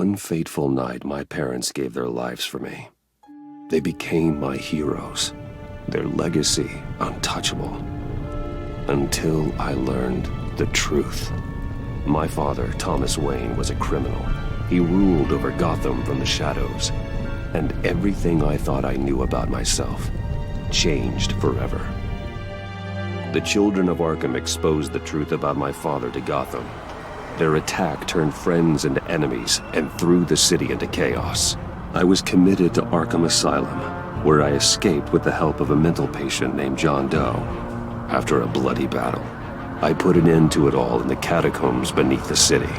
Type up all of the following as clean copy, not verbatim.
one fateful night, my parents gave their lives for me. They became my heroes, their legacy untouchable. Until I learned the truth. My father, Thomas Wayne, was a criminal. He ruled over Gotham from the shadows. And everything I thought I knew about myself changed forever. The children of Arkham exposed the truth about my father to Gotham. Their attack turned friends into enemies and threw the city into chaos. I was committed to Arkham Asylum, where I escaped with the help of a mental patient named John Doe. After a bloody battle, I put an end to it all in the catacombs beneath the city.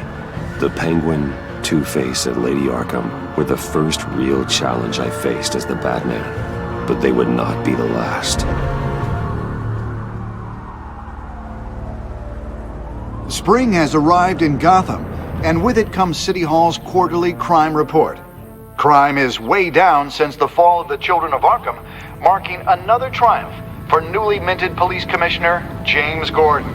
The Penguin, Two-Face, and Lady Arkham were the first real challenge I faced as the Batman, but they would not be the last. Spring has arrived in Gotham, and with it comes City Hall's quarterly crime report. Crime is way down since the fall of the Children of Arkham, marking another triumph for newly minted Police Commissioner James Gordon.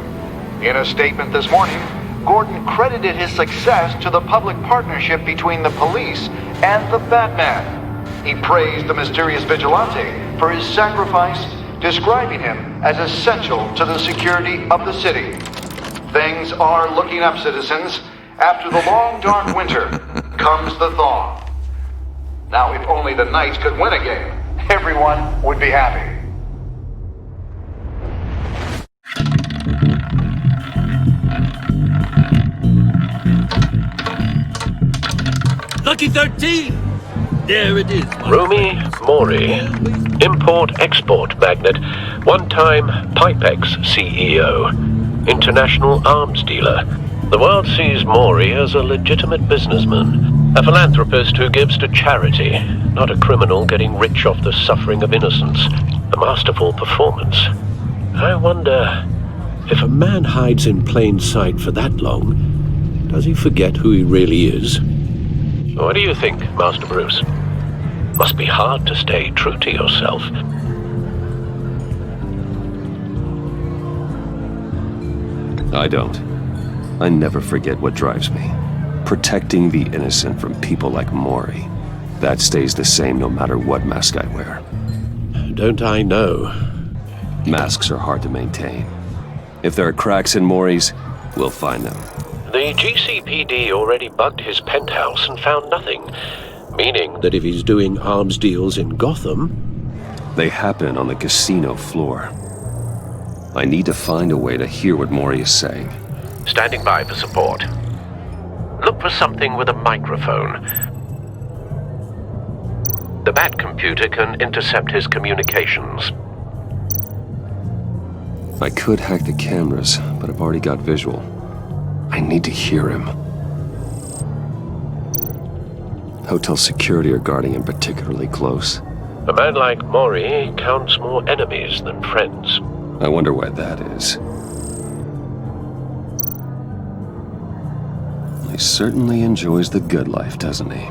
In a statement this morning, Gordon credited his success to the public partnership between the police and the Batman. He praised the mysterious vigilante for his sacrifice, describing him as essential to the security of the city. Things are looking up, citizens. After the long, dark winter comes the thaw. Now, if only the Knights could win a game, everyone would be happy. Lucky 13! There it is. Rumi Mori, import-export magnate, one-time Pipex CEO, international arms dealer. The world sees Mori as a legitimate businessman, a philanthropist who gives to charity, not a criminal getting rich off the suffering of innocence. A masterful performance. I wonder, if a man hides in plain sight for that long, does he forget who he really is? What do you think, Master Bruce? Must be hard to stay true to yourself. I don't. I never forget what drives me. Protecting the innocent from people like Mori. That stays the same no matter what mask I wear. Don't I know? Masks are hard to maintain. If there are cracks in Mori's, we'll find them. The GCPD already bugged his penthouse and found nothing, meaning that if he's doing arms deals in Gotham... They happen on the casino floor. I need to find a way to hear what Mori is saying. Standing by for support. Look for something with a microphone. The Bat computer can intercept his communications. I could hack the cameras, but I've already got visual. I need to hear him. Hotel security are guarding him particularly close. A man like Mori counts more enemies than friends. I wonder why that is. He certainly enjoys the good life, doesn't he?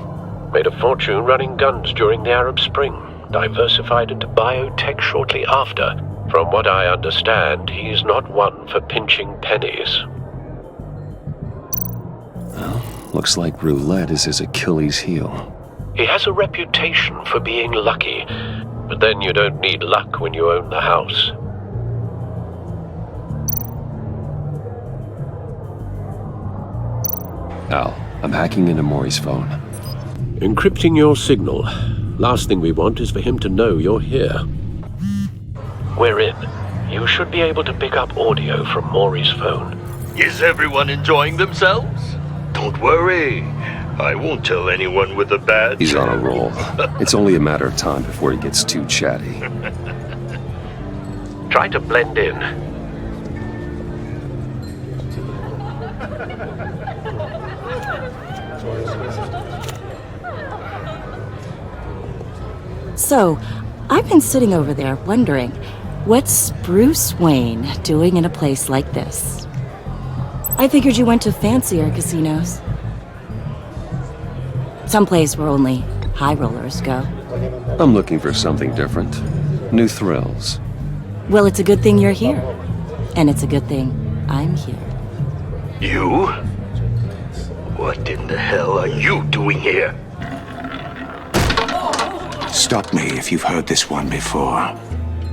Made a fortune running guns during the Arab Spring. Diversified into biotech shortly after. From what I understand, he's not one for pinching pennies. Well, looks like roulette is his Achilles heel. He has a reputation for being lucky, but then you don't need luck when you own the house. Al, I'm hacking into Mori's phone. Encrypting your signal. Last thing we want is for him to know you're here. We're in. You should be able to pick up audio from Mori's phone. Is everyone enjoying themselves? Don't worry. I won't tell anyone with a badge. He's on a roll. It's only a matter of time before he gets too chatty. Try to blend in. So, I've been sitting over there wondering, what's Bruce Wayne doing in a place like this? I figured you went to fancier casinos. Someplace where only high rollers go. I'm looking for something different. New thrills. Well, it's a good thing you're here. And it's a good thing I'm here. You? What in the hell are you doing here? Stop me if you've heard this one before.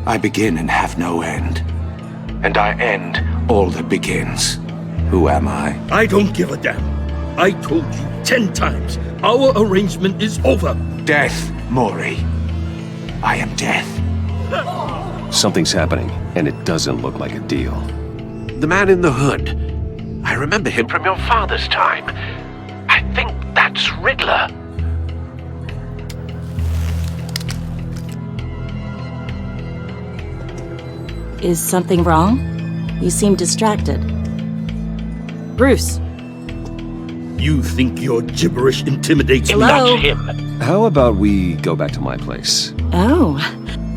I begin and have no end. And I end all that begins. Who am I? I don't give a damn. I told you 10 times. Our arrangement is over. Death, Mori. I am death. Something's happening, and it doesn't look like a deal. The man in the hood. I remember him from your father's time. I think that's Riddler. Is something wrong? You seem distracted. Bruce. You think your gibberish intimidates me? Hello? That's him. How about we go back to my place? Oh,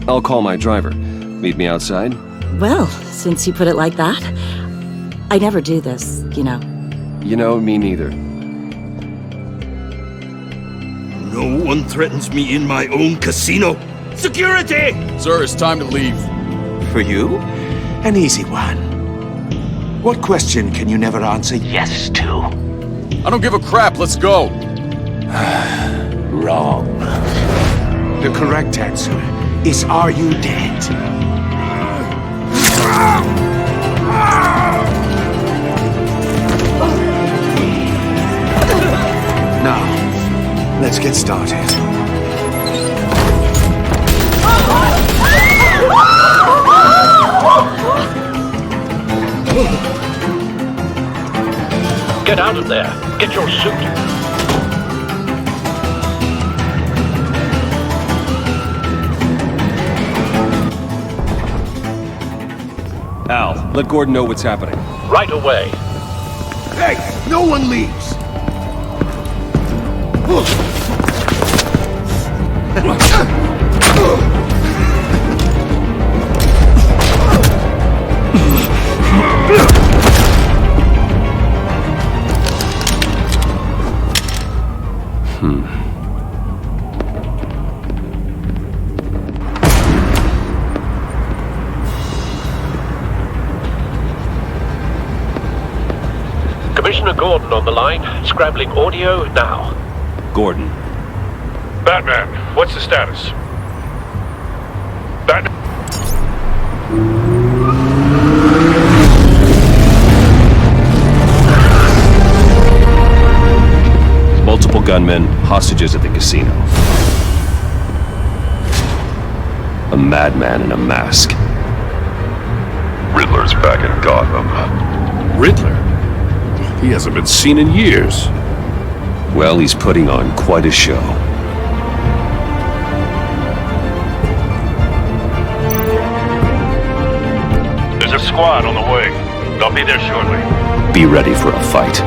I'll call my driver. Meet me outside? well, since you put it like that. I never do this, you know. You know, me neither. No one threatens me in my own casino. Security! Sir, it's time to leave. For you? An easy one. What question can you never answer yes to? I don't give a crap, let's go. Wrong. The correct answer is, are you dead? Now, let's get started. Get out of there. Get your suit. Al, let Gordon know what's happening. Right away. Hey, no one leaves! Commissioner Gordon on the line. Scrabbling audio now. Gordon. Batman, what's the status? Batman? Multiple gunmen, hostages at the casino. A madman in a mask. Riddler's back in Gotham. Riddler? He hasn't been seen in years. Well, he's putting on quite a show. There's a squad on the way. They'll be there shortly. Be ready for a fight.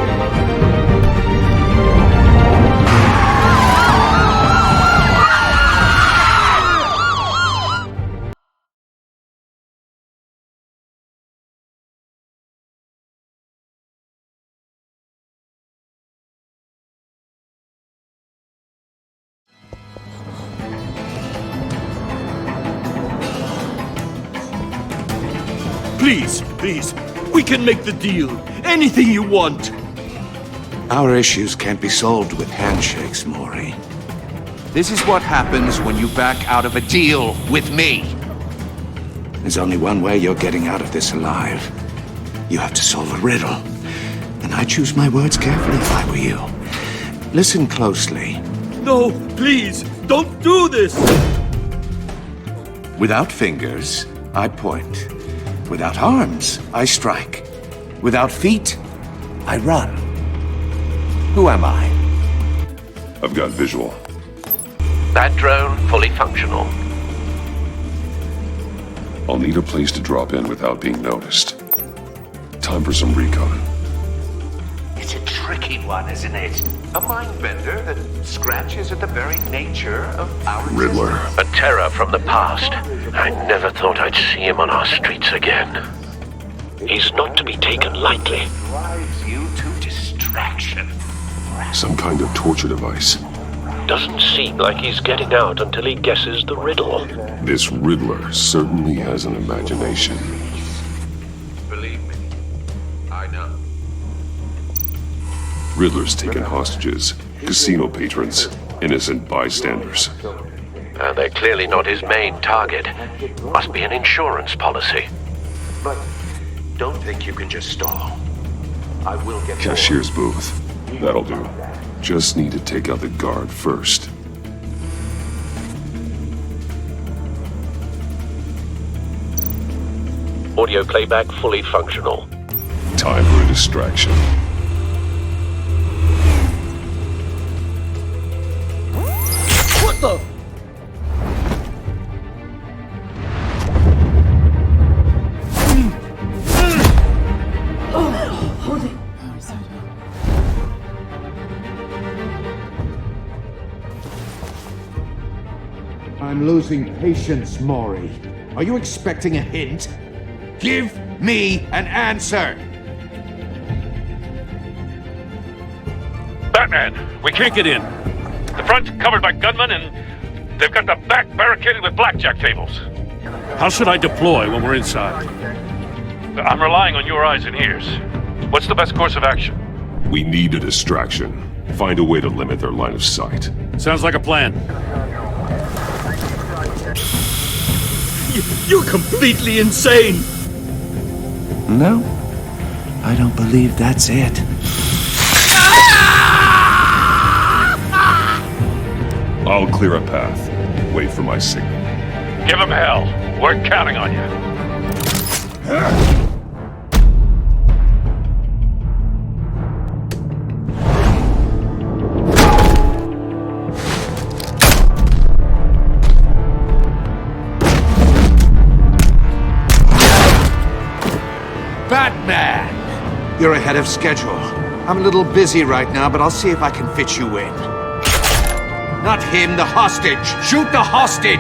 Please, please. We can make the deal. Anything you want. Our issues can't be solved with handshakes, Mori. This is what happens when you back out of a deal with me. There's only one way you're getting out of this alive. You have to solve a riddle. And I choose my words carefully if I were you. Listen closely. No, please, don't do this. Without fingers, I point. Without arms, I strike. Without feet, I run. Who am I? I've got visual. That drone fully functional. I'll need a place to drop in without being noticed. Time for some recon. It's a tricky one, isn't it? A mind bender that scratches at the very nature of our Riddler. A terror from the past. I never thought I'd see him on our streets again. He's not to be taken lightly. Drives you to distraction. Some kind of torture device. Doesn't seem like he's getting out until he guesses the riddle. This Riddler certainly has an imagination. Believe me, I know. Riddler's taken hostages, casino patrons, innocent bystanders. They're clearly not his main target. Must be an insurance policy. But don't think you can just stall. I will get Cashier's booth. That'll do. Just need to take out the guard first. Audio playback fully functional. Time for a distraction. What the? I'm losing patience, Maury. Are you expecting a hint? Give me an answer! Batman, we can't get in. The front's covered by gunmen, and they've got the back barricaded with blackjack tables. How should I deploy when we're inside? I'm relying on your eyes and ears. What's the best course of action? We need a distraction. Find a way to limit their line of sight. Sounds like a plan. You're completely insane! No, I don't believe that's it. I'll clear a path. Wait for my signal. Give them hell. We're counting on you. Batman! You're ahead of schedule. I'm a little busy right now, but I'll see if I can fit you in. Not him, the hostage! Shoot the hostage!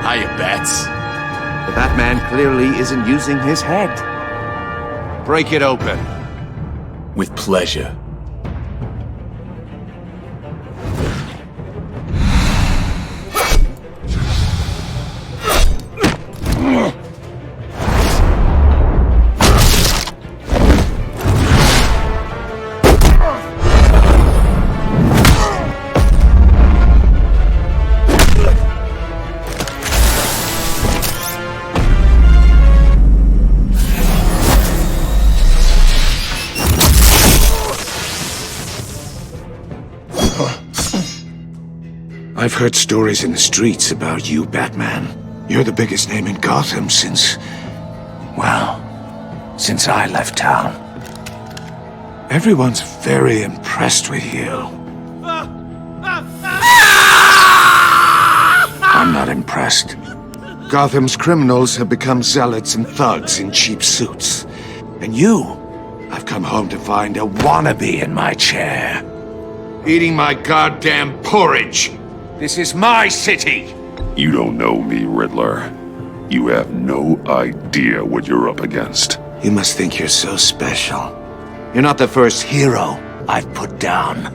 Hiya, Bats. The Batman clearly isn't using his head. Break it open. With pleasure. I've heard stories in the streets about you, Batman. You're the biggest name in Gotham since I left town. Everyone's very impressed with you. I'm not impressed. Gotham's criminals have become zealots and thugs in cheap suits. And you, I've come home to find a wannabe in my chair. Eating my goddamn porridge. This is my city! You don't know me, Riddler. You have no idea what you're up against. You must think you're so special. You're not the first hero I've put down.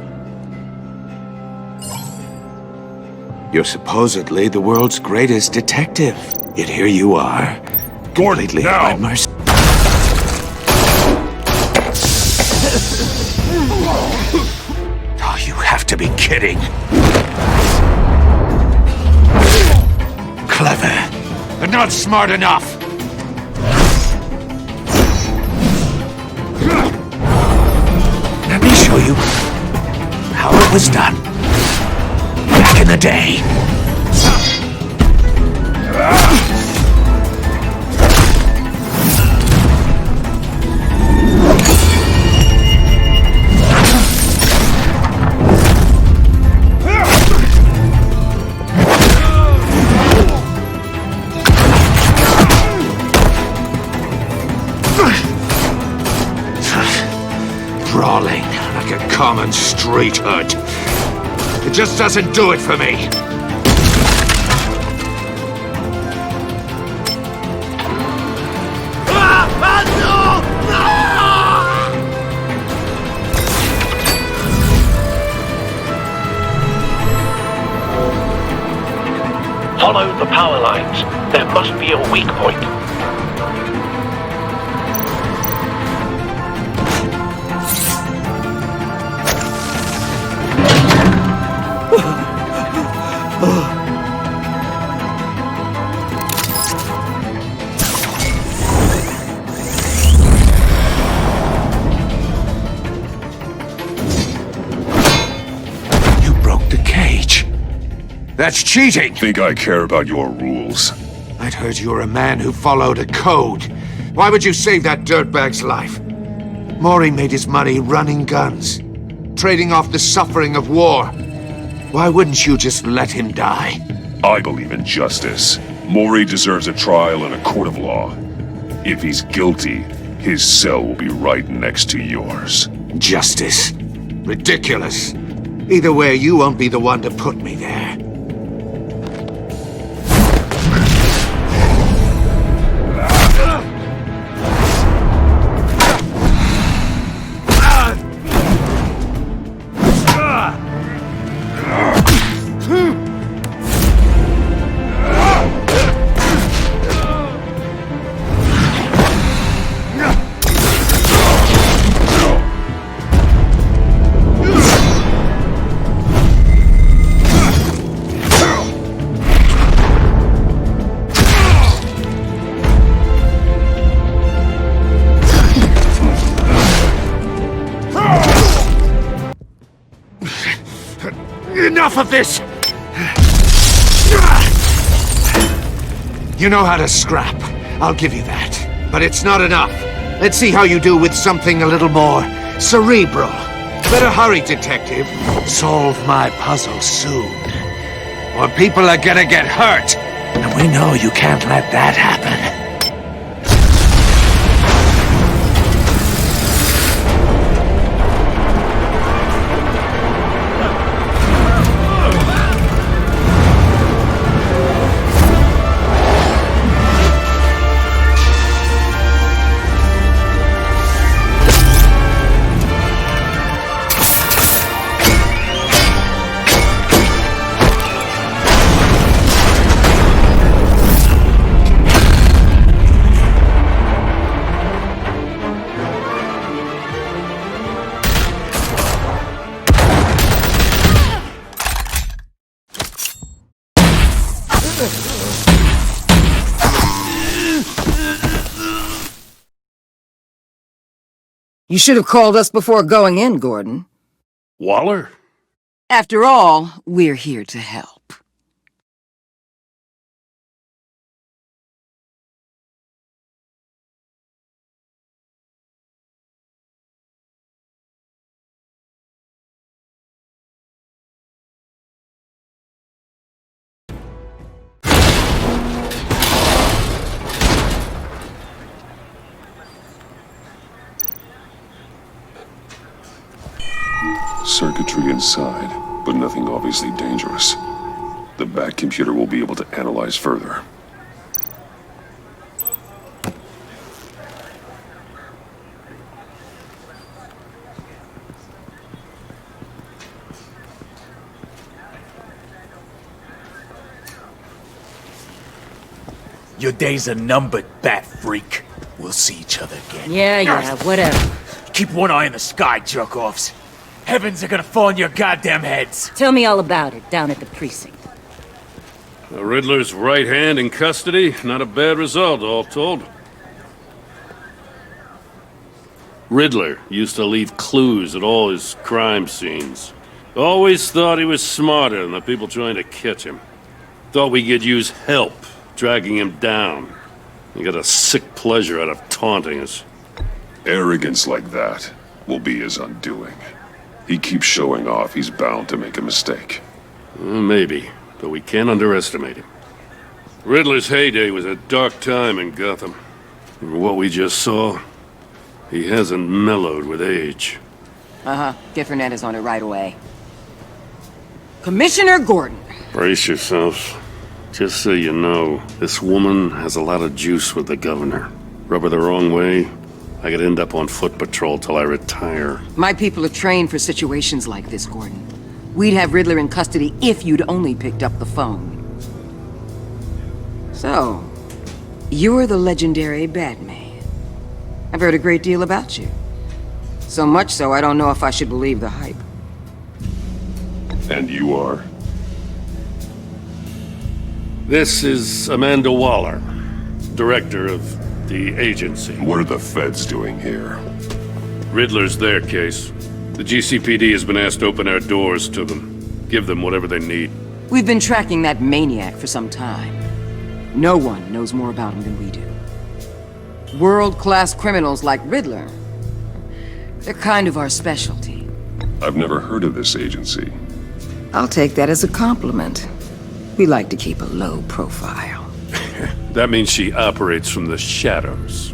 You're supposedly the world's greatest detective. Yet here you are, completely at my mercy. Oh, you have to be kidding. Clever, but not smart enough. Let me show you how it was done back in the day. Brawling like a common street hood. It just doesn't do it for me. Follow the power lines. There must be a weak point. You broke the cage. That's cheating! Think I care about your rules? I'd heard you were a man who followed a code. Why would you save that dirtbag's life? Mori made his money running guns, trading off the suffering of war. Why wouldn't you just let him die? I believe in justice. Mori deserves a trial in a court of law. If he's guilty, his cell will be right next to yours. Justice? Ridiculous. Either way, you won't be the one to put me there. Enough of this! You know how to scrap. I'll give you that. But it's not enough. Let's see how you do with something a little more cerebral. Better hurry, detective. Solve my puzzle soon. Or people are gonna get hurt. And we know you can't let that happen. You should have called us before going in, Gordon. Waller? After all, we're here to help. Circuitry inside, but nothing obviously dangerous. The back computer will be able to analyze further. Your days are numbered, bat freak. We'll see each other again. Yeah, whatever. Keep one eye in the sky, jerk-offs. Heavens are gonna fall on your goddamn heads. Tell me all about it down at the precinct. The Riddler's right hand in custody. Not a bad result, all told. Riddler used to leave clues at all his crime scenes. Always thought he was smarter than the people trying to catch him. Thought we could use help dragging him down. He got a sick pleasure out of taunting us. Arrogance like that will be his undoing. He keeps showing off, he's bound to make a mistake. Maybe, but we can't underestimate him. Riddler's heyday was a dark time in Gotham. And what we just saw, he hasn't mellowed with age. Get Fernandez on it right away. Commissioner Gordon. Brace yourselves. Just so you know, this woman has a lot of juice with the governor. Rub her the wrong way, I could end up on foot patrol till I retire. My people are trained for situations like this, Gordon. We'd have Riddler in custody if you'd only picked up the phone. So, you're the legendary Batman. I've heard a great deal about you. So much so, I don't know if I should believe the hype. And you are? This is Amanda Waller, director of the agency. What are the feds doing here? Riddler's their case. The GCPD has been asked to open our doors to them. Give them whatever they need. We've been tracking that maniac for some time. No one knows more about him than we do. World-class criminals like Riddler. They're kind of our specialty. I've never heard of this agency. I'll take that as a compliment. We like to keep a low profile. That means she operates from the shadows.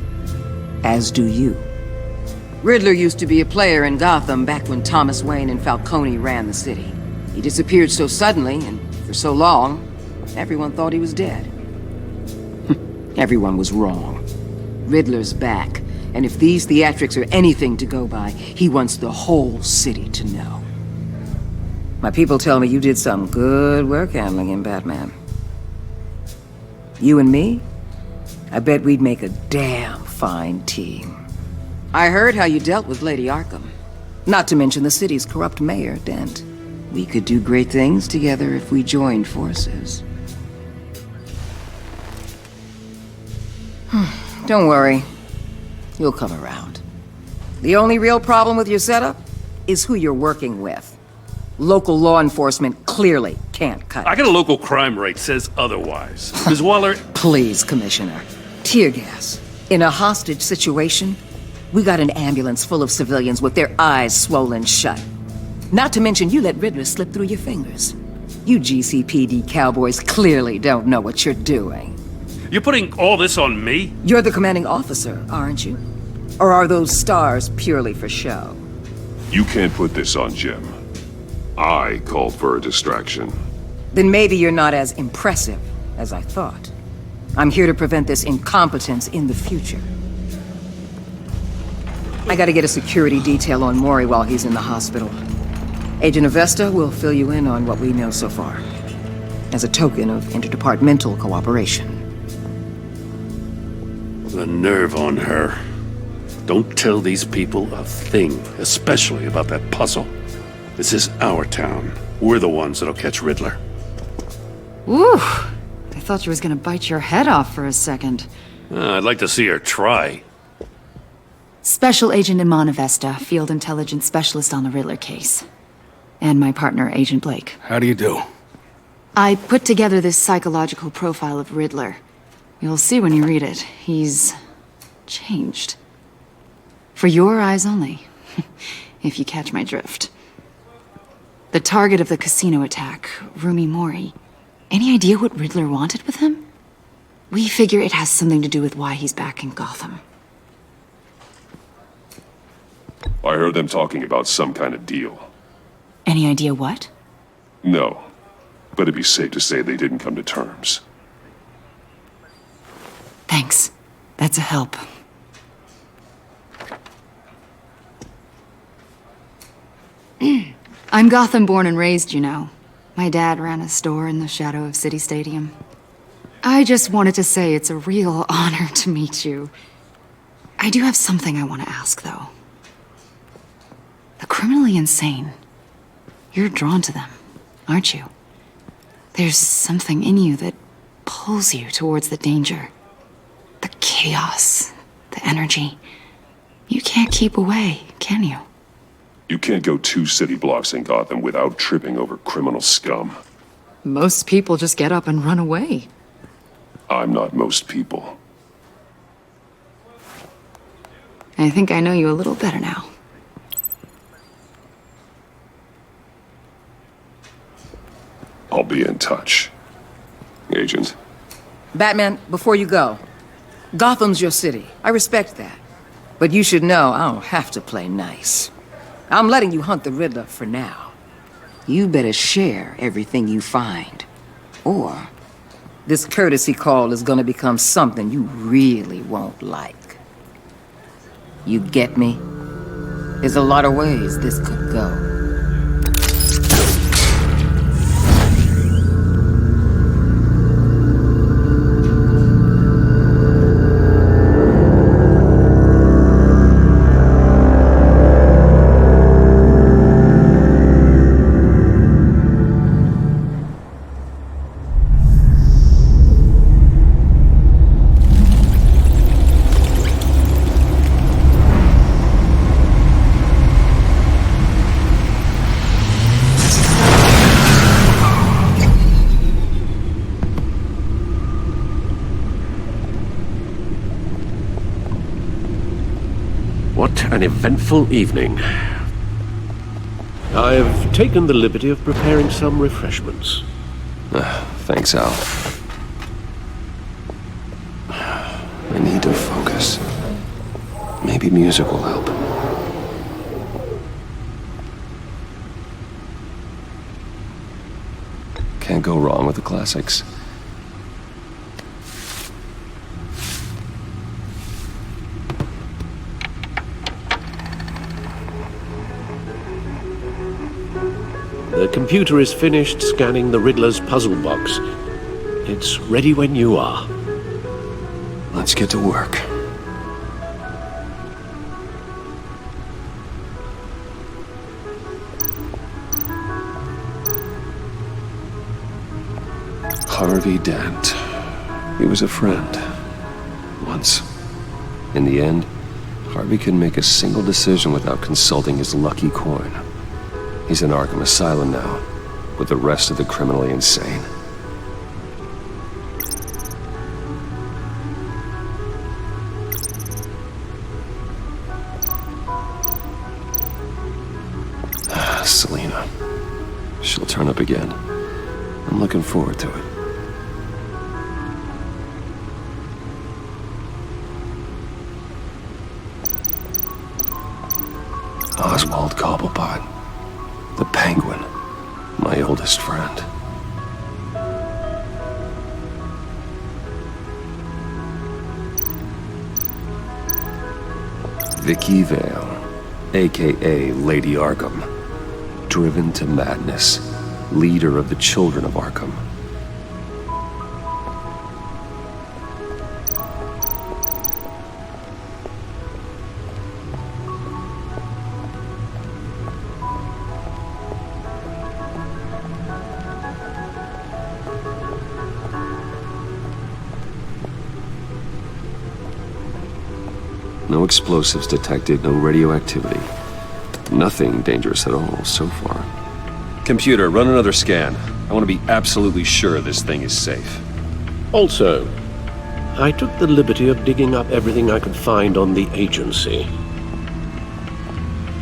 As do you. Riddler used to be a player in Gotham back when Thomas Wayne and Falcone ran the city. He disappeared so suddenly and for so long, everyone thought he was dead. Everyone was wrong. Riddler's back, and if these theatrics are anything to go by, he wants the whole city to know. My people tell me you did some good work handling him, Batman. You and me? I bet we'd make a damn fine team. I heard how you dealt with Lady Arkham. Not to mention the city's corrupt mayor, Dent. We could do great things together if we joined forces. Don't worry. You'll come around. The only real problem with your setup is who you're working with. Local law enforcement clearly can't cut it. I got a local crime rate says otherwise. Ms. Waller... Please, Commissioner. Tear gas. In a hostage situation, we got an ambulance full of civilians with their eyes swollen shut. Not to mention you let Riddler slip through your fingers. You GCPD cowboys clearly don't know what you're doing. You're putting all this on me? You're the commanding officer, aren't you? Or are those stars purely for show? You can't put this on Jim. I called for a distraction. Then maybe you're not as impressive as I thought. I'm here to prevent this incompetence in the future. I gotta get a security detail on Maury while he's in the hospital. Agent Avesta will fill you in on what we know so far, as a token of interdepartmental cooperation. The nerve on her. Don't tell these people a thing, especially about that puzzle. This is our town. We're the ones that'll catch Riddler. Woo! I thought she was gonna bite your head off for a second. I'd like to see her try. Special Agent Iman Avesta, Field Intelligence Specialist on the Riddler case. And my partner, Agent Blake. How do you do? I put together this psychological profile of Riddler. You'll see when you read it. He's changed. For your eyes only, if you catch my drift. The target of the casino attack, Rumi Mori. Any idea what Riddler wanted with him? We figure it has something to do with why he's back in Gotham. I heard them talking about some kind of deal. Any idea what? No, but it'd be safe to say they didn't come to terms. Thanks. That's a help. I'm Gotham born and raised, you know. My dad ran a store in the shadow of City Stadium. I just wanted to say it's a real honor to meet you. I do have something I want to ask, though. The criminally insane. You're drawn to them, aren't you? There's something in you that pulls you towards the danger. The chaos, the energy. You can't keep away, can you? You can't go 2 city blocks in Gotham without tripping over criminal scum. Most people just get up and run away. I'm not most people. I think I know you a little better now. I'll be in touch. Agent. Batman, before you go, Gotham's your city. I respect that. But you should know I don't have to play nice. I'm letting you hunt the Riddler for now. You better share everything you find. Or this courtesy call is gonna become something you really won't like. You get me? There's a lot of ways this could go. What an eventful evening. I've taken the liberty of preparing some refreshments. Thanks, Al. I need to focus. Maybe music will help. Can't go wrong with the classics. The computer is finished scanning the Riddler's puzzle box. It's ready when you are. Let's get to work. Harvey Dent. He was a friend. Once. In the end, Harvey couldn't make a single decision without consulting his lucky coin. He's in Arkham Asylum now, with the rest of the criminally insane. Selina. She'll turn up again. I'm looking forward to it. Oswald Cobblepot. The Penguin. My oldest friend. Vicky Vale, a.k.a. Lady Arkham. Driven to madness. Leader of the Children of Arkham. No explosives detected, no radioactivity. Nothing dangerous at all so far. Computer, run another scan. I want to be absolutely sure this thing is safe. Also, I took the liberty of digging up everything I could find on the agency.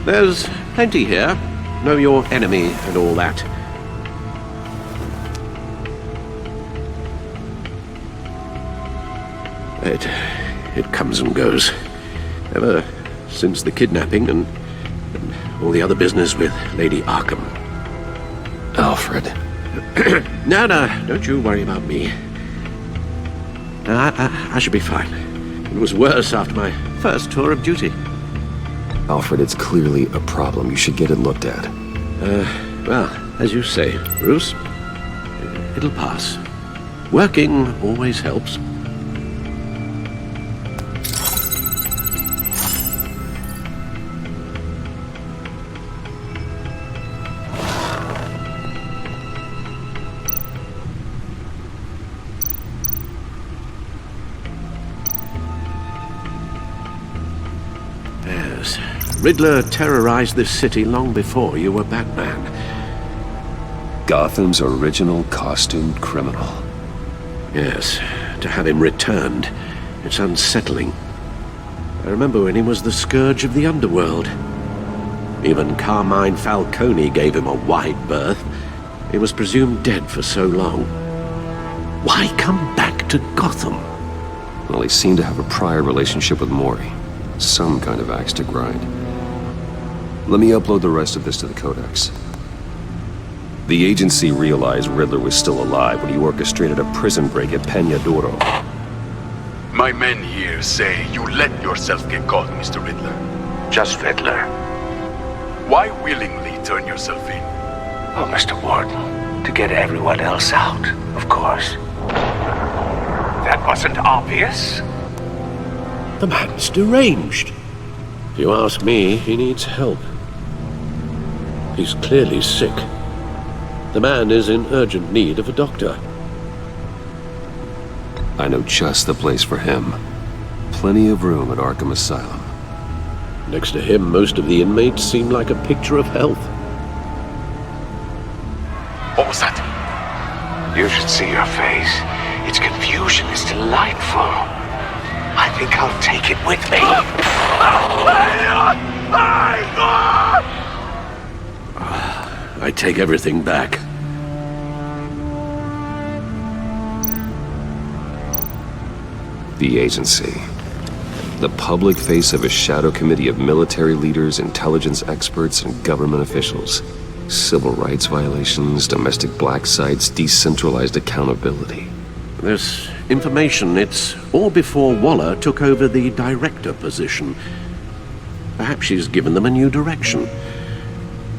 There's plenty here. Know your enemy and all that. It comes and goes. Ever since the kidnapping and all the other business with Lady Arkham. Alfred. No, don't you worry about me. I should be fine. It was worse after my first tour of duty. Alfred, it's clearly a problem. You should get it looked at. Well, as you say, Bruce, it'll pass. Working always helps. Riddler terrorized this city long before you were Batman. Gotham's original costumed criminal. Yes, to have him returned, it's unsettling. I remember when he was the scourge of the underworld. Even Carmine Falcone gave him a wide berth. He was presumed dead for so long. Why come back to Gotham? Well, he seemed to have a prior relationship with Mori. Some kind of axe to grind. Let me upload the rest of this to the Codex. The agency realized Riddler was still alive when he orchestrated a prison break at Peñadoro. My men here say you let yourself get caught, Mr. Riddler. Just Riddler. Why willingly turn yourself in? Oh, Mr. Warden, to get everyone else out, of course. That wasn't obvious. The man's deranged. If you ask me, he needs help. He's clearly sick. The man is in urgent need of a doctor. I know just the place for him. Plenty of room at Arkham Asylum. Next to him, most of the inmates seem like a picture of health. What was that? You should see your face. Its confusion is delightful. I think I'll take it with me. I take everything back. The agency. The public face of a shadow committee of military leaders, intelligence experts, and government officials. Civil rights violations, domestic black sites, decentralized accountability. This information, it's all before Waller took over the director position. Perhaps she's given them a new direction.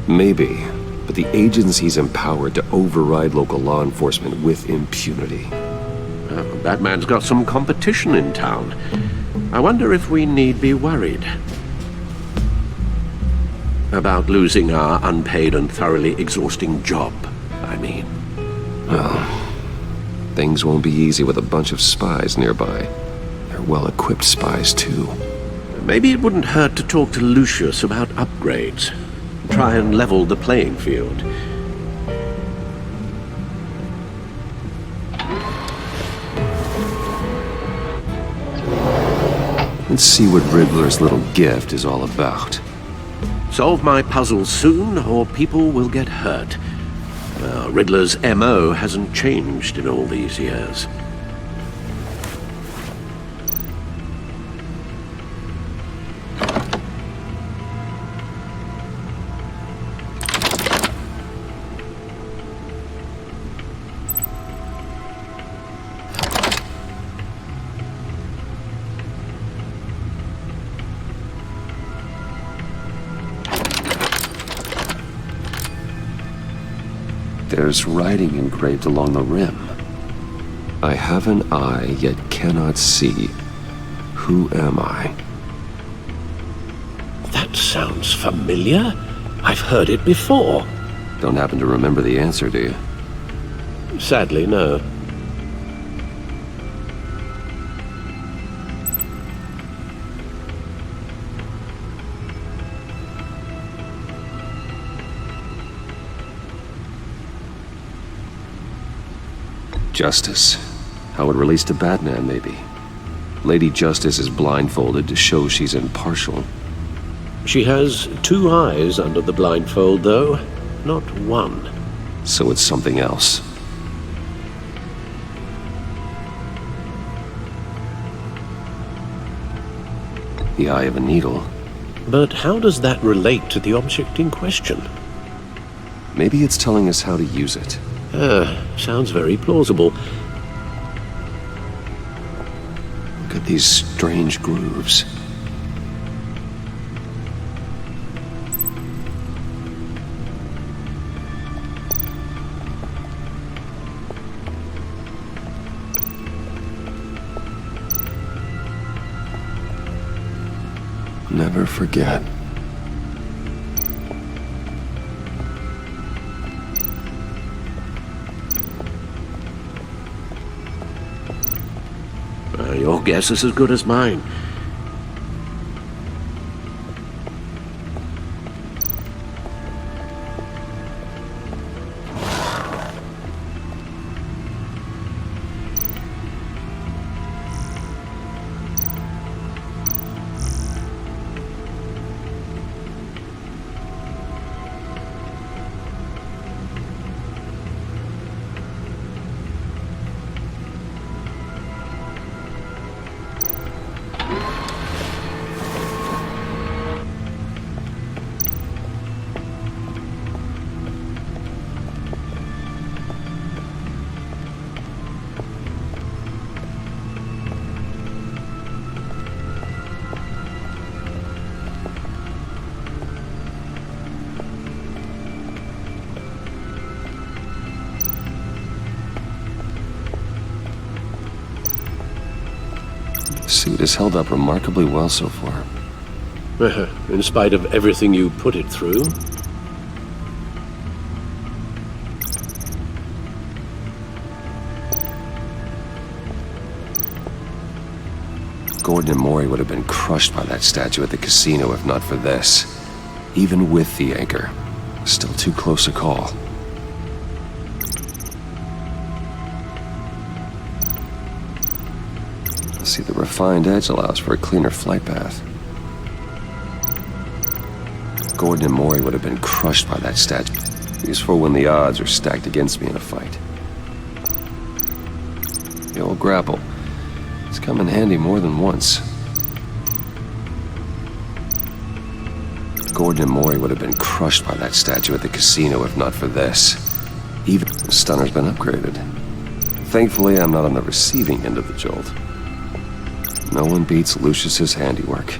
Maybe, but the agency's empowered to override local law enforcement with impunity. Batman's got some competition in town. I wonder if we need be worried about losing our unpaid and thoroughly exhausting job, I mean. Well, things won't be easy with a bunch of spies nearby. They're well-equipped spies, too. Maybe it wouldn't hurt to talk to Lucius about upgrades. Try and level the playing field. Let's see what Riddler's little gift is all about. Solve my puzzle soon, or people will get hurt. Riddler's M.O. hasn't changed in all these years. There's writing engraved along the rim. I have an eye, yet cannot see. Who am I? That sounds familiar. I've heard it before. Don't happen to remember the answer, do you? Sadly, no. Justice. How it relates to Batman, maybe. Lady Justice is blindfolded to show she's impartial. She has two eyes under the blindfold, though, not one. So it's something else. The eye of a needle. But how does that relate to the object in question? Maybe it's telling us how to use it. Sounds very plausible. Look at these strange grooves. Never forget. Your guess is as good as mine. suit has held up remarkably well so far. In spite of everything you put it through? Gordon and Maury would have been crushed by that statue at the casino if not for this. Even with the anchor, still too close a call. See, the refined edge allows for a cleaner flight path. Gordon and Maury would have been crushed by that statue. Useful when the odds are stacked against me in a fight. The old grapple. It's come in handy more than once. Gordon and Maury would have been crushed by that statue at the casino if not for this. Even the stunner's been upgraded. Thankfully, I'm not on the receiving end of the jolt. No one beats Lucius's handiwork.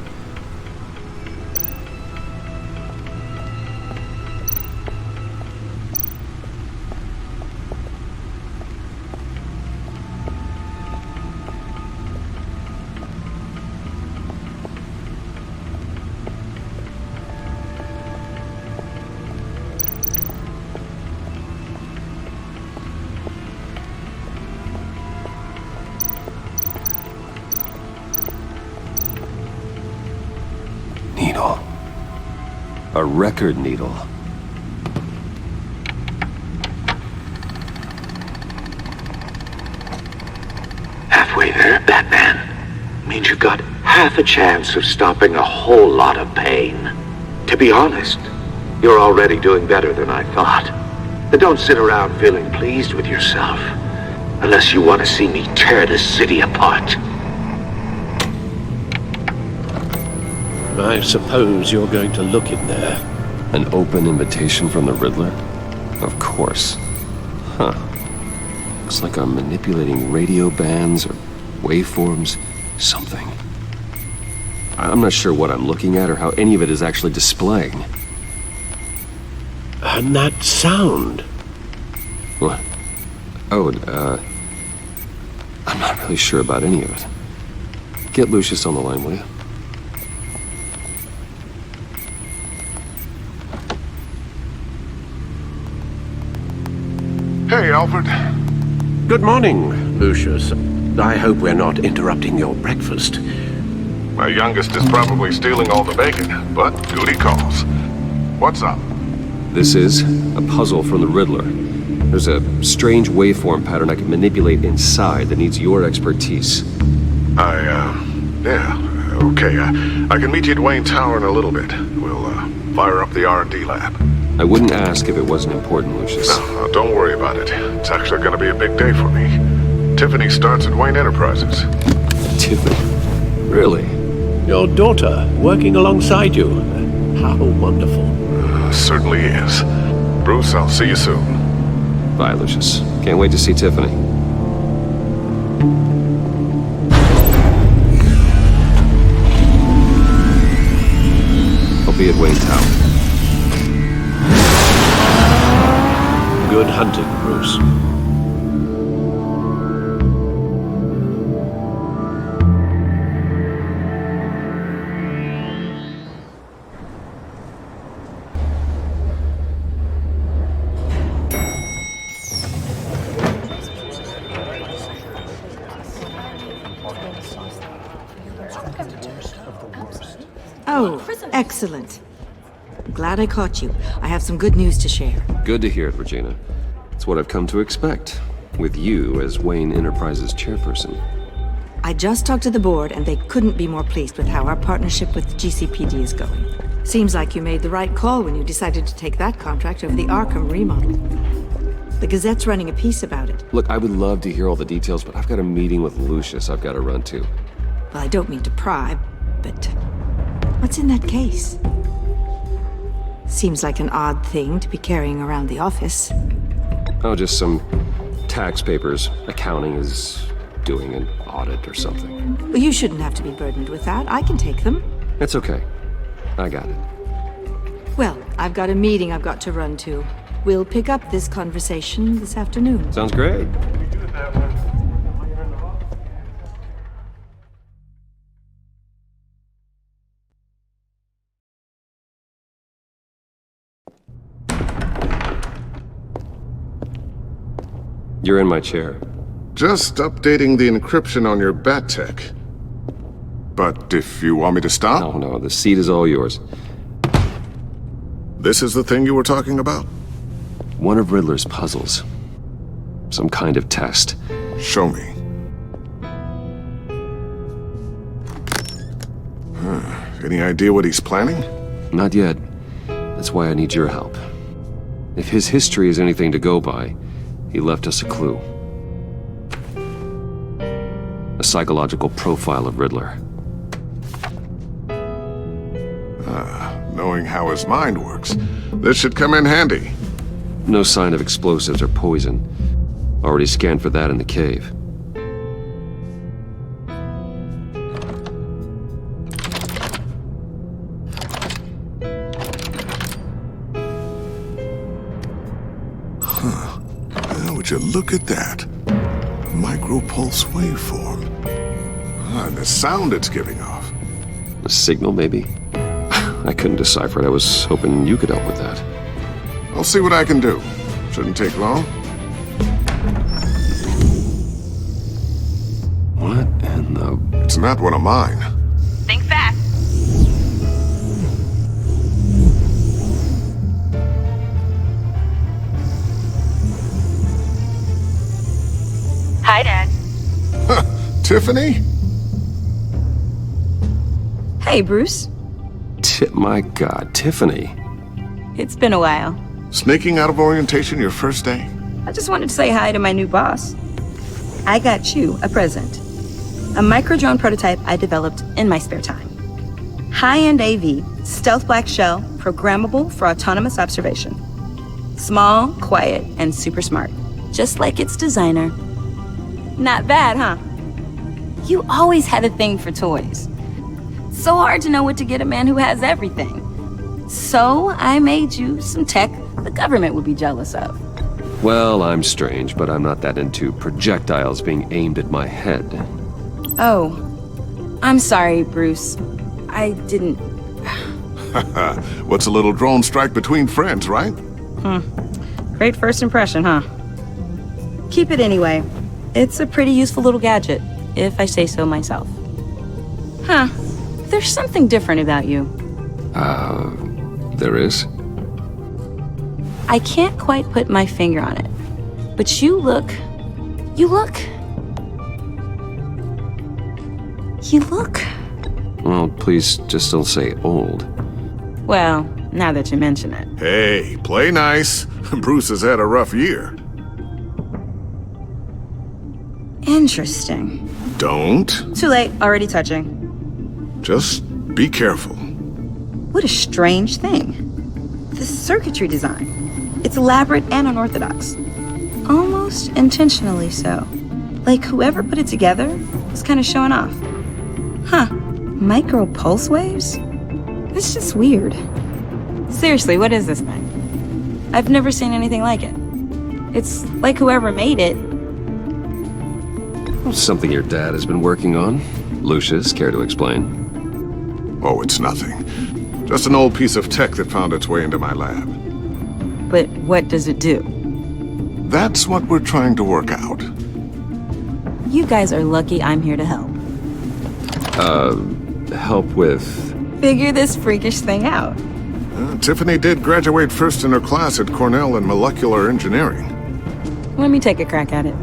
Needle. A record needle. Halfway there, Batman. Means you've got half a chance of stopping a whole lot of pain. To be honest, you're already doing better than I thought. But don't sit around feeling pleased with yourself. Unless you want to see me tear this city apart. I suppose you're going to look in there. An open invitation from the Riddler? Of course. Huh. Looks like I'm manipulating radio bands or waveforms, something. I'm not sure what I'm looking at or how any of it is actually displaying. And that sound? What? Oh, I'm not really sure about any of it. Get Lucius on the line, will you? Hey, Alfred. Good morning, Lucius. I hope we're not interrupting your breakfast. My youngest is probably stealing all the bacon, but duty calls. What's up? This is a puzzle from the Riddler. There's a strange waveform pattern I can manipulate inside that needs your expertise. Yeah, okay. I can meet you at Wayne Tower in a little bit. We'll, fire up the R&D lab. I wouldn't ask if it wasn't important, Lucius. No, don't worry about it. It's actually gonna be a big day for me. Tiffany starts at Wayne Enterprises. Tiffany? Really? Your daughter, working alongside you. How wonderful. Certainly is. Bruce, I'll see you soon. Bye, Lucius. Can't wait to see Tiffany. I'll be at Wayne Tower. Good hunting, Bruce. Oh, excellent. Glad I caught you. I have some good news to share. Good to hear it, Regina. It's what I've come to expect, with you as Wayne Enterprises chairperson. I just talked to the board, and they couldn't be more pleased with how our partnership with GCPD is going. Seems like you made the right call when you decided to take that contract over the Arkham remodel. The Gazette's running a piece about it. Look, I would love to hear all the details, but I've got a meeting with Lucius I've got to run to. Well, I don't mean to pry, but what's in that case? Seems like an odd thing to be carrying around the office. Oh, just some tax papers. Accounting is doing an audit or something. Well, you shouldn't have to be burdened with that. I can take them. It's okay. I got it. Well, I've got a meeting I've got to run to. We'll pick up this conversation this afternoon. Sounds great. You're in my chair. Just updating the encryption on your bat tech. But if you want me to stop? No, the seat is all yours. This is the thing you were talking about? One of Riddler's puzzles. Some kind of test. Show me. Any idea what he's planning? Not yet. That's why I need your help. If his history is anything to go by, he left us a clue. A psychological profile of Riddler. Knowing how his mind works, this should come in handy. No sign of explosives or poison. Already scanned for that in the cave. Would you look at that? Micropulse waveform. And the sound it's giving off. A signal, maybe? I couldn't decipher it. I was hoping you could help with that. I'll see what I can do. Shouldn't take long. What in the... It's not one of mine. Think fast. Hi, Dad. Tiffany? Hey, Bruce. My God, Tiffany. It's been a while. Sneaking out of orientation your first day? I just wanted to say hi to my new boss. I got you a present. A micro-drone prototype I developed in my spare time. High-end AV, stealth black shell, programmable for autonomous observation. Small, quiet, and super smart. Just like its designer. Not bad, huh? You always had a thing for toys. So hard to know what to get a man who has everything. So I made you some tech the government would be jealous of. Well, I'm strange, but I'm not that into projectiles being aimed at my head. Oh, I'm sorry, Bruce. I didn't... What's a little drone strike between friends, right? Great first impression, huh? Keep it anyway. It's a pretty useful little gadget, if I say so myself. Huh. There's something different about you. There is? I can't quite put my finger on it. But you look... Well, please just don't say old. Well, now that you mention it. Hey, play nice. Bruce has had a rough year. Interesting. Don't. Too late, already touching. Just be careful. What a strange thing. The circuitry design. It's elaborate and unorthodox. Almost intentionally so. Like whoever put it together was kind of showing off. Huh. Micro pulse waves? It's just weird. Seriously, what is this thing? I've never seen anything like it. It's like whoever made it. Something your dad has been working on. Lucius, care to explain? Oh, it's nothing. Just an old piece of tech that found its way into my lab. But what does it do? That's what we're trying to work out. You guys are lucky I'm here to help. Help with... Figure this freakish thing out. Tiffany did graduate first in her class at Cornell in molecular engineering. Let me take a crack at it.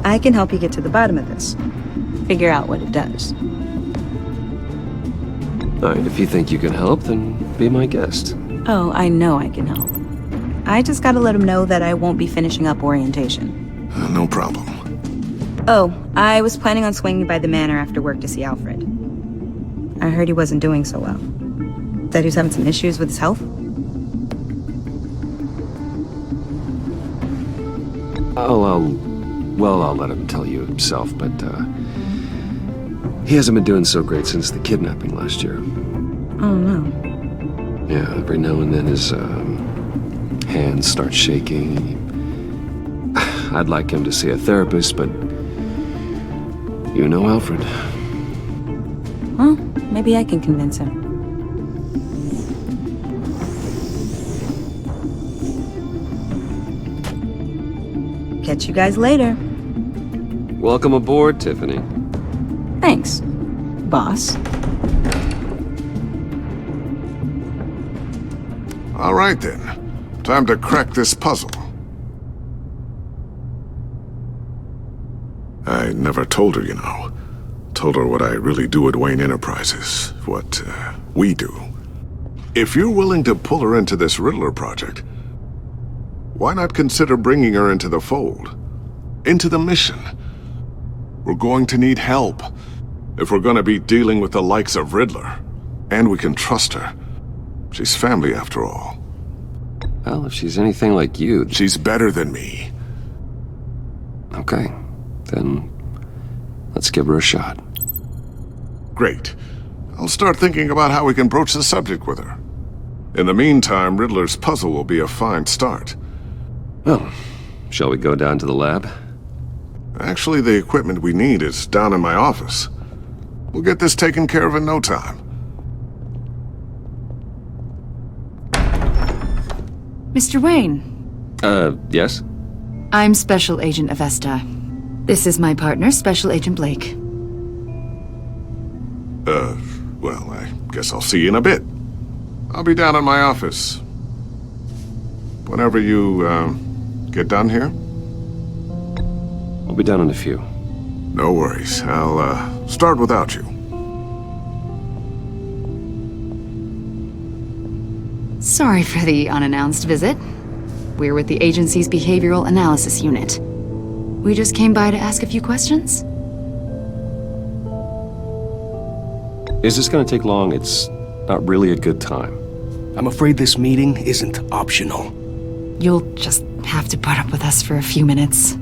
I can help you get to the bottom of this. Figure out what it does. Alright, if you think you can help, then be my guest. Oh, I know I can help. I just gotta let him know that I won't be finishing up orientation. No problem. Oh, I was planning on swinging by the manor after work to see Alfred. I heard he wasn't doing so well. That he was having some issues with his health. I'll let him tell you himself, but, he hasn't been doing so great since the kidnapping last year. Oh, no. Yeah, every now and then his, hands start shaking. I'd like him to see a therapist, but you know Alfred. Well, maybe I can convince him. Catch you guys later. Welcome aboard, Tiffany. Thanks, boss. All right then. Time to crack this puzzle. I never told her, you know. Told her what I really do at Wayne Enterprises. What, we do. If you're willing to pull her into this Riddler project, why not consider bringing her into the fold? Into the mission? We're going to need help if we're going to be dealing with the likes of Riddler. And we can trust her. She's family after all. Well, if she's anything like you... She's better than me. Okay. Then let's give her a shot. Great. I'll start thinking about how we can broach the subject with her. In the meantime, Riddler's puzzle will be a fine start. Well, shall we go down to the lab? Actually, the equipment we need is down in my office. We'll get this taken care of in no time. Mr. Wayne. Yes? I'm Special Agent Avesta. This is my partner, Special Agent Blake. Well, I guess I'll see you in a bit. I'll be down in my office. Whenever you, get done here? I'll be down in a few. No worries. I'll, start without you. Sorry for the unannounced visit. We're with the agency's Behavioral Analysis Unit. We just came by to ask a few questions. Is this gonna take long? It's not really a good time. I'm afraid this meeting isn't optional. You'll just have to put up with us for a few minutes.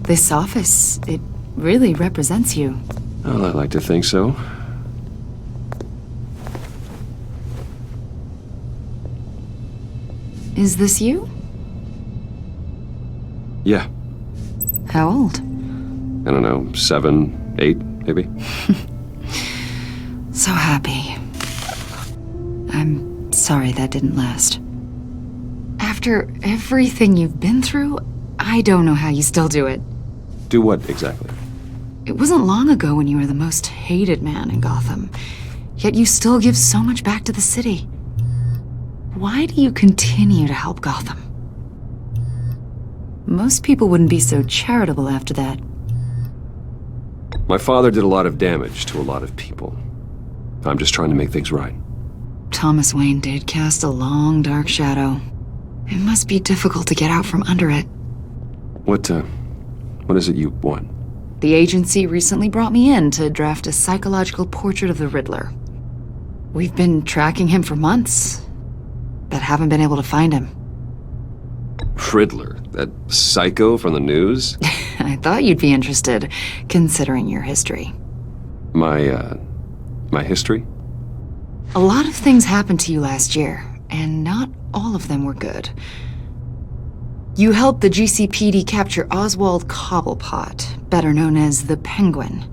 This office, it really represents you. Well, I like to think so. Is this you? Yeah. How old? I don't know, 7, 8, maybe? So happy. I'm sorry that didn't last. After everything you've been through, I don't know how you still do it. Do what, exactly? It wasn't long ago when you were the most hated man in Gotham, yet you still give so much back to the city. Why do you continue to help Gotham? Most people wouldn't be so charitable after that. My father did a lot of damage to a lot of people. I'm just trying to make things right. Thomas Wayne did cast a long, dark shadow. It must be difficult to get out from under it. What is it you want? The agency recently brought me in to draft a psychological portrait of the Riddler. We've been tracking him for months, but haven't been able to find him. Riddler? That psycho from the news? I thought you'd be interested, considering your history. My history? A lot of things happened to you last year, and not all of them were good. You helped the GCPD capture Oswald Cobblepot, better known as the Penguin.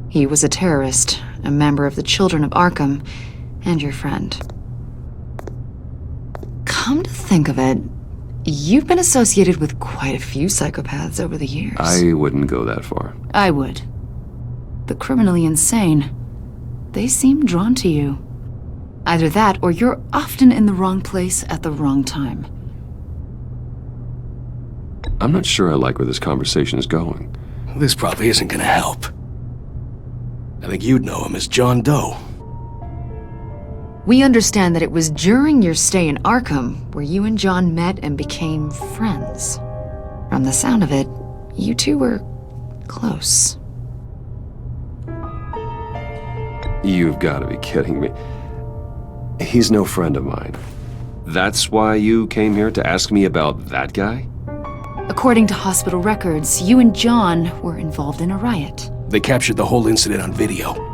He was a terrorist, a member of the Children of Arkham, and your friend. Come to think of it, you've been associated with quite a few psychopaths over the years. I wouldn't go that far. I would. The criminally insane, they seem drawn to you. Either that, or you're often in the wrong place at the wrong time. I'm not sure I like where this conversation is going. This probably isn't gonna help. I think you'd know him as John Doe. We understand that it was during your stay in Arkham where you and John met and became friends. From the sound of it, you two were close. You've got to be kidding me. He's no friend of mine. That's why you came here to ask me about that guy? According to hospital records, you and John were involved in a riot. They captured the whole incident on video.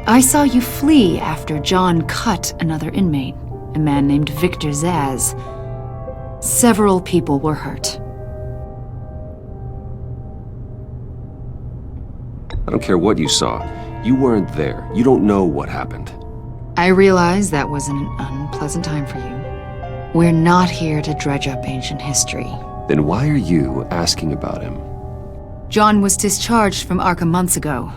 I saw you flee after John cut another inmate, a man named Victor Zaz. Several people were hurt. I don't care what you saw. You weren't there. You don't know what happened. I realize that was an unpleasant time for you. We're not here to dredge up ancient history. Then why are you asking about him? John was discharged from Arkham months ago.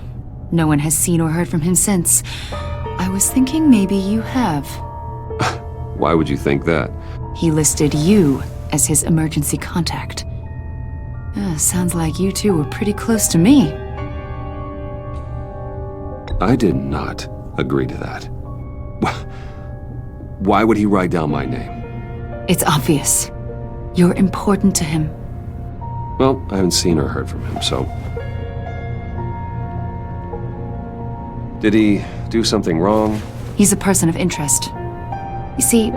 No one has seen or heard from him since. I was thinking maybe you have. Why would you think that? He listed you as his emergency contact. Sounds like you two were pretty close to me. I did not agree to that. Why would he write down my name? It's obvious. You're important to him. Well, I haven't seen or heard from him, so... Did he do something wrong? He's a person of interest. You see,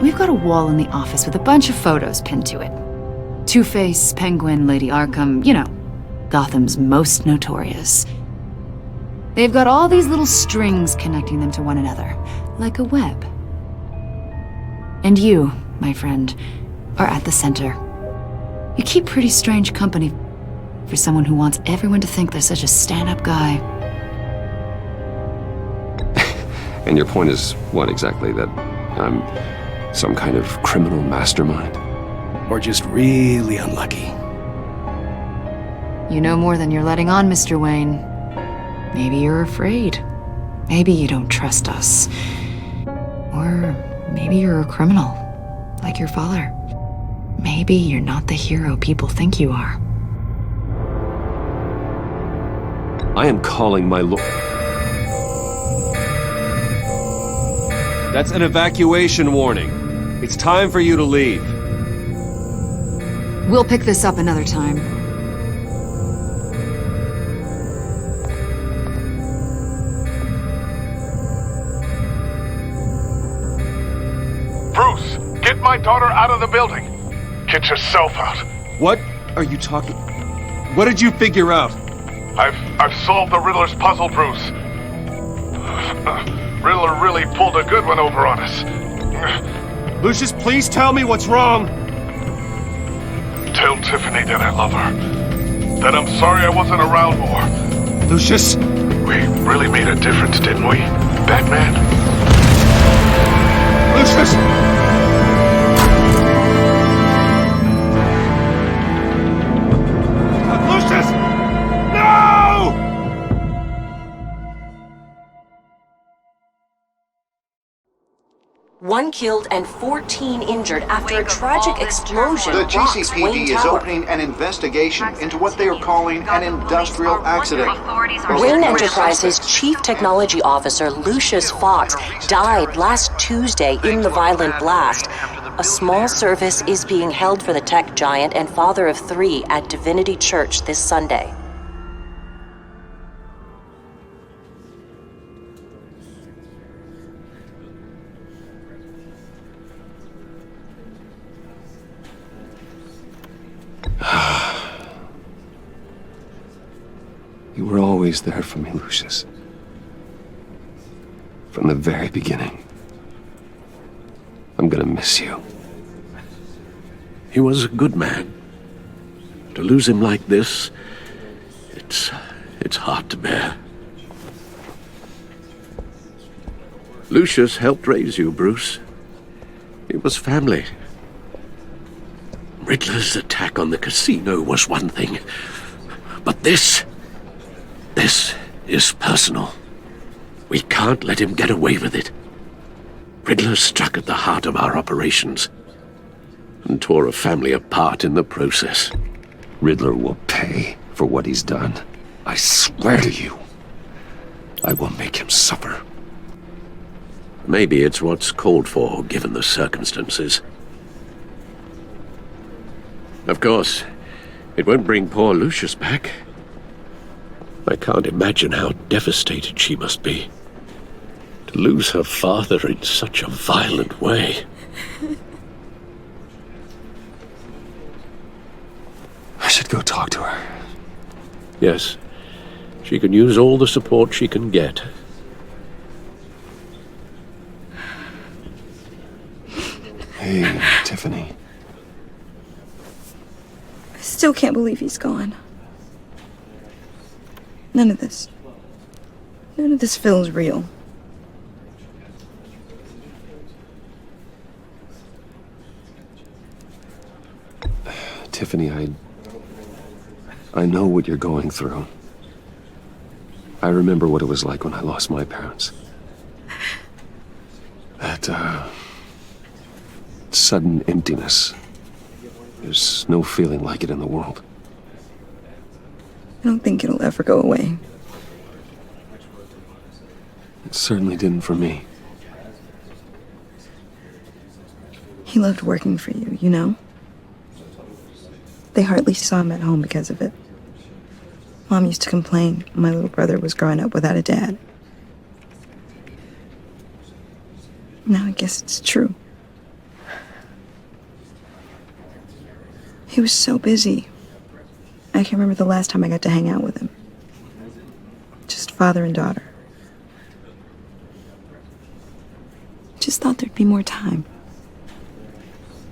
we've got a wall in the office with a bunch of photos pinned to it. Two-Face, Penguin, Lady Arkham, you know, Gotham's most notorious. They've got all these little strings connecting them to one another, like a web. And you, my friend, are at the center. You keep pretty strange company for someone who wants everyone to think they're such a stand-up guy. And your point is what exactly? That I'm some kind of criminal mastermind? Or just really unlucky? You know more than you're letting on, Mr. Wayne. Maybe you're afraid. Maybe you don't trust us. Or maybe you're a criminal, like your father. Maybe you're not the hero people think you are. I am calling my lord. That's an evacuation warning. It's time for you to leave. We'll pick this up another time. Bruce, get my daughter out of the building. Get yourself out. What are you talking? What did you figure out? I've solved the Riddler's puzzle, Bruce. Riddler really pulled a good one over on us. Lucius, please tell me what's wrong. Tell Tiffany that I love her. That I'm sorry I wasn't around more. Lucius! We really made a difference, didn't we, Batman? Lucius! Lucius! No! One killed and 14 injured after a tragic explosion. The rocks Wayne GCPD is Tower. opening an investigation into what they are calling an industrial accident. Wayne Enterprises Chief Technology Officer Lucius Fox died last Tuesday in the violent blast. A small service is being held for the tech giant and father of 3 at Divinity Church this Sunday. You were always there for me, Lucius. From the very beginning. I'm gonna miss you. He was a good man. To lose him like this, it's hard to bear. Lucius helped raise you, Bruce. It was family. Riddler's attack on the casino was one thing, but this is personal. We can't let him get away with it. Riddler struck at the heart of our operations and tore a family apart in the process. Riddler will pay for what he's done. I swear to you, I will make him suffer. Maybe it's what's called for, given the circumstances. Of course, it won't bring poor Lucius back. I can't imagine how devastated she must be. To lose her father in such a violent way. I should go talk to her. Yes, she can use all the support she can get. Hey, Tiffany. I still can't believe he's gone. None of this feels real. Tiffany, I know what you're going through. I remember what it was like when I lost my parents. That, sudden emptiness. There's no feeling like it in the world. I don't think it'll ever go away. It certainly didn't for me. He loved working for you, you know? They hardly saw him at home because of it. Mom used to complain my little brother was growing up without a dad. Now I guess it's true. He was so busy. I can't remember the last time I got to hang out with him. Just father and daughter. Just thought there'd be more time.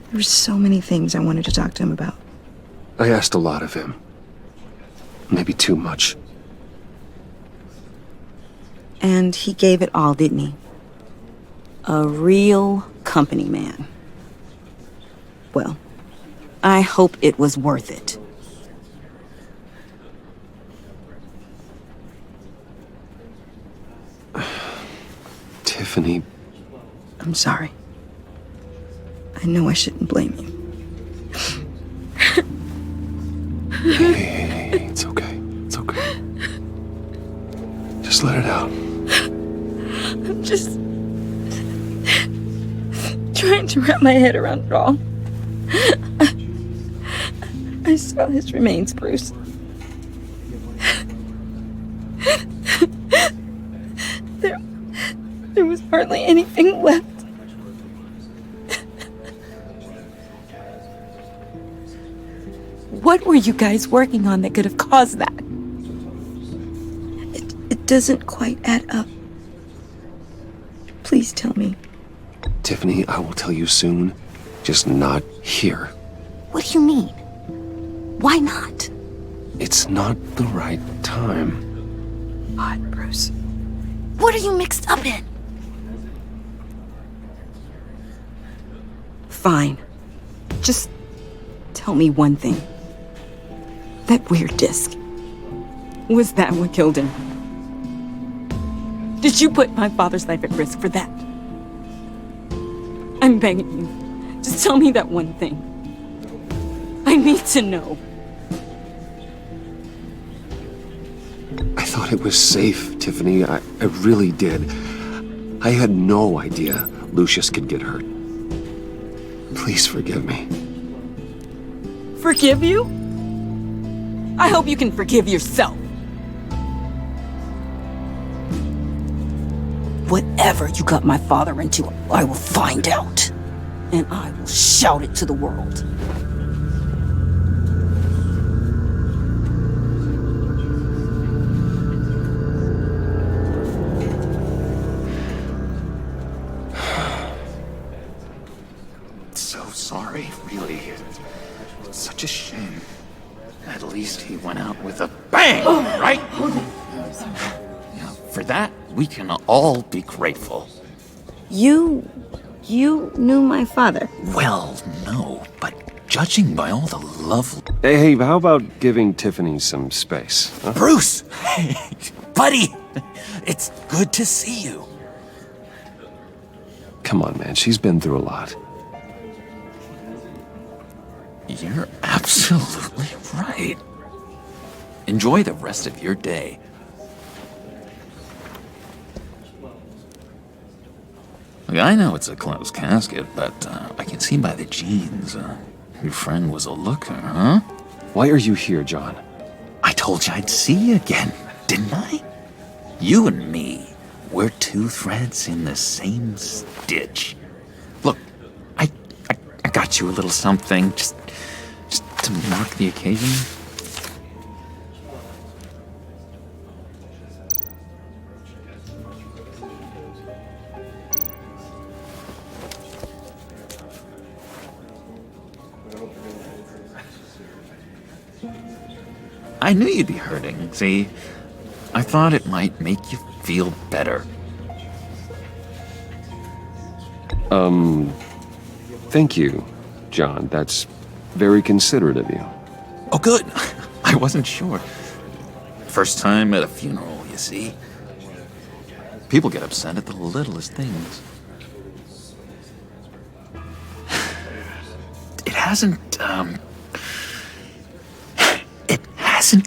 There were so many things I wanted to talk to him about. I asked a lot of him. Maybe too much. And he gave it all, didn't he? A real company man. Well, I hope it was worth it. Tiffany. I'm sorry. I know I shouldn't blame you. Hey, it's okay. It's okay. Just let it out. I'm just trying to wrap my head around it all. I saw his remains, Bruce. There was hardly anything left. What were you guys working on that could have caused that? It doesn't quite add up. Please tell me. Tiffany, I will tell you soon. Just not here. What do you mean? Why not? It's not the right time. What, Bruce? What are you mixed up in? Fine. Just tell me one thing. That weird disc. Was that what killed him? Did you put my father's life at risk for that? I'm begging you. Just tell me that one thing. I need to know. I thought it was safe, Tiffany. I really did. I had no idea Lucius could get hurt. Please forgive me. Forgive you? I hope you can forgive yourself. Whatever you got my father into, I will find out. And I will shout it to the world. So sorry, really. It's such a shame. At least he went out with a bang, right? Yeah, for that, we can all be grateful. You knew my father? Well, no, but judging by all the love... Hey, how about giving Tiffany some space? Huh? Bruce! Hey, buddy! It's good to see you. Come on, man. She's been through a lot. You're absolutely right. Enjoy the rest of your day. Look, I know it's a closed casket, but I can see by the jeans, your friend was a looker, huh? Why are you here, John? I told you I'd see you again, didn't I? You and me, we're two threads in the same stitch. Look, I got you a little something, just to mark the occasion. I knew you'd be hurting, see? I thought it might make you feel better. Thank you, John. That's very considerate of you. Oh, good. I wasn't sure. First time at a funeral, you see. People get upset at the littlest things. It hasn't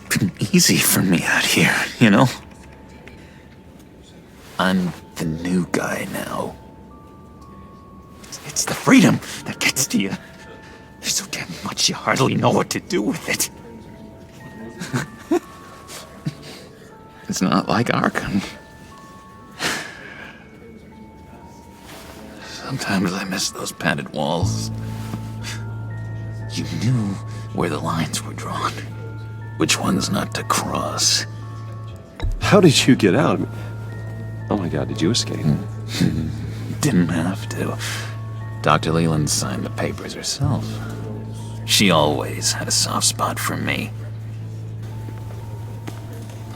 been easy for me out here, you know? I'm the new guy now. It's the freedom that gets to you. There's so damn much you hardly know what to do with it. It's not like Arkham. Sometimes I miss those padded walls. You knew where the lines were drawn. Which ones not to cross. How did you get out? Oh my god, did you escape? Didn't have to. Dr. Leland signed the papers herself. She always had a soft spot for me.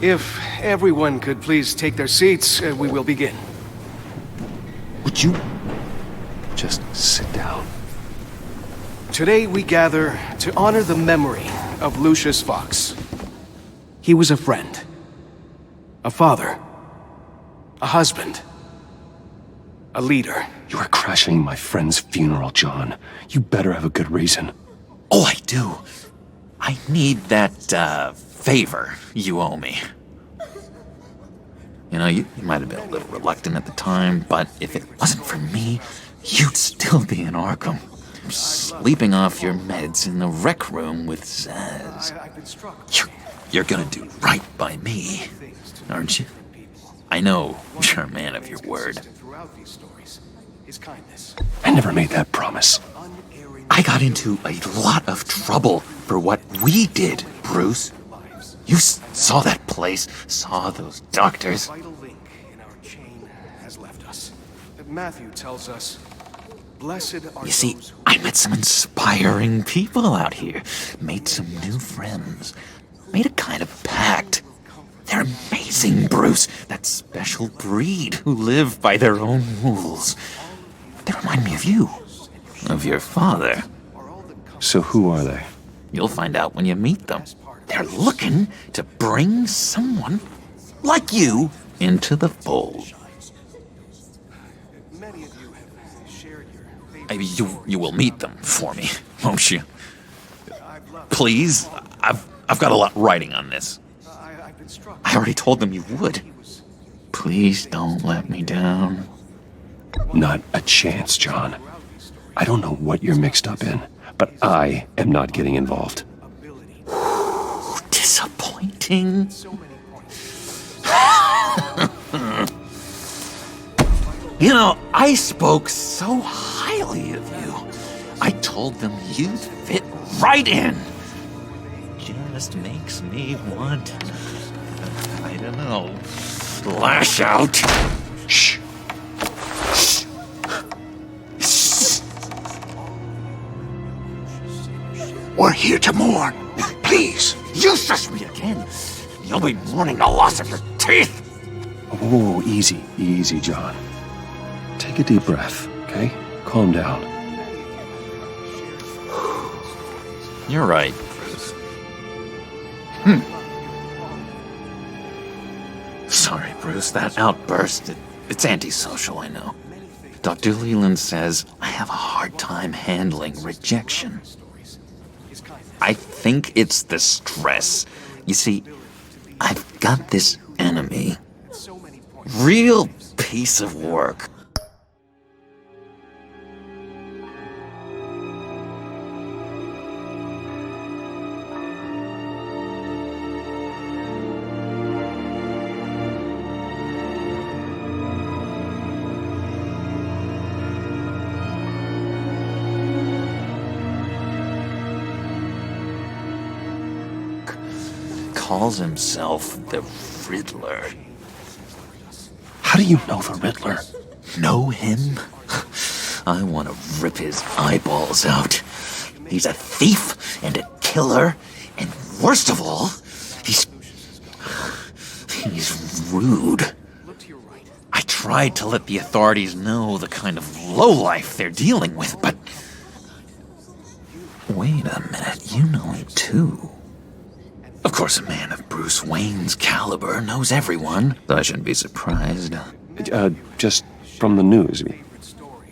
If everyone could please take their seats, we will begin. Would you just sit down? Today we gather to honor the memory of Lucius Fox. He was a friend, a father, a husband, a leader. You are crashing my friend's funeral, John. You better have a good reason. Oh, I do. I need that, favor you owe me. You know, you might have been a little reluctant at the time, but if it wasn't for me, you'd still be in Arkham. Sleeping off your meds in the rec room with Zaz. You're gonna do right by me, aren't you? I know you're a man of your word. I never made that promise. I got into a lot of trouble for what we did, Bruce. You saw that place, saw those doctors. Matthew tells us, blessed are You see, I met some inspiring people out here, made some new friends, made a kind of pact. They're amazing, Bruce, that special breed who live by their own rules. They remind me of you, of your father. So who are they? You'll find out when you meet them. They're looking to bring someone like you into the fold. You will meet them for me, won't you? Please, I've got a lot writing on this. I already told them you would. Please don't let me down. Not a chance, John. I don't know what you're mixed up in, but I am not getting involved. Disappointing. You know, I spoke so highly of you. I told them you'd fit right in. Just makes me want, I don't know, lash out. Shh. We're here to mourn. Please. You shush me again. You'll be mourning the loss of your teeth. Oh, easy, easy, John. Take a deep breath, okay? Calm down. You're right, Bruce. Sorry, Bruce, that outburst, it's antisocial, I know. Dr. Leland says I have a hard time handling rejection. I think it's the stress. You see, I've got this enemy. Real piece of work. Calls himself the Riddler. How do you know the Riddler? Know him? I want to rip his eyeballs out. He's a thief and a killer, and worst of all, He's rude. I tried to let the authorities know the kind of lowlife they're dealing with, but... Wait a minute, you know him too. Of course, a man of Bruce Wayne's caliber knows everyone, so I shouldn't be surprised. Just from the news.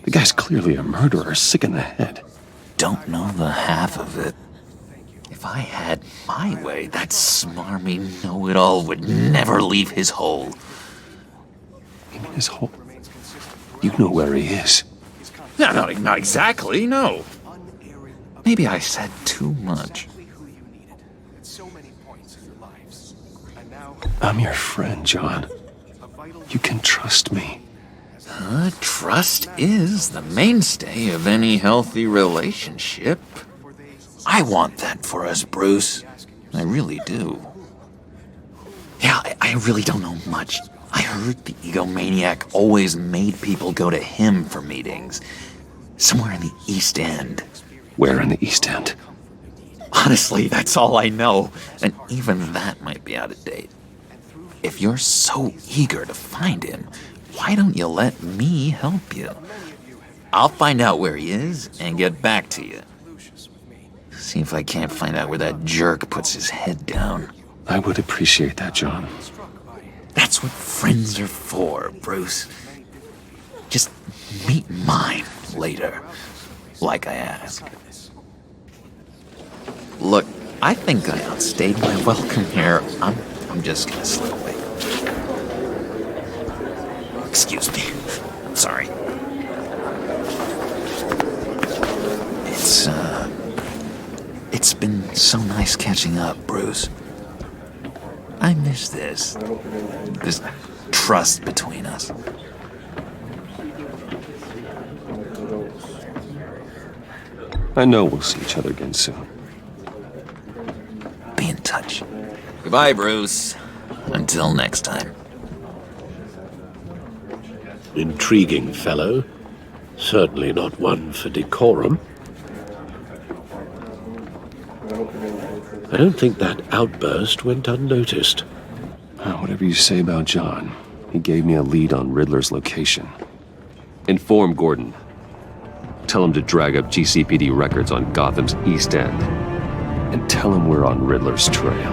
The guy's clearly a murderer, sick in the head. Don't know the half of it. If I had my way, that smarmy know-it-all would never leave his hole. You mean his hole? You know where he is. No, not exactly, no. Maybe I said too much. I'm your friend, John. You can trust me. Trust is the mainstay of any healthy relationship. I want that for us, Bruce. I really do. Yeah, I really don't know much. I heard the egomaniac always made people go to him for meetings. Somewhere in the East End. Where in the East End? Honestly, that's all I know. And even that might be out of date. If you're so eager to find him, why don't you let me help you? I'll find out where he is and get back to you. See if I can't find out where that jerk puts his head down. I would appreciate that, John. That's what friends are for, Bruce. Just meet mine later, like I asked. Look, I think I outstayed my welcome here. I'm just gonna slip away. Excuse me. I'm sorry. It's been so nice catching up, Bruce. I miss this trust between us. I know we'll see each other again soon. Be in touch. Goodbye, Bruce. Until next time. Intriguing fellow. Certainly not one for decorum. I don't think that outburst went unnoticed. Whatever you say about John, he gave me a lead on Riddler's location. Inform Gordon. Tell him to drag up GCPD records on Gotham's East End. And tell him we're on Riddler's trail.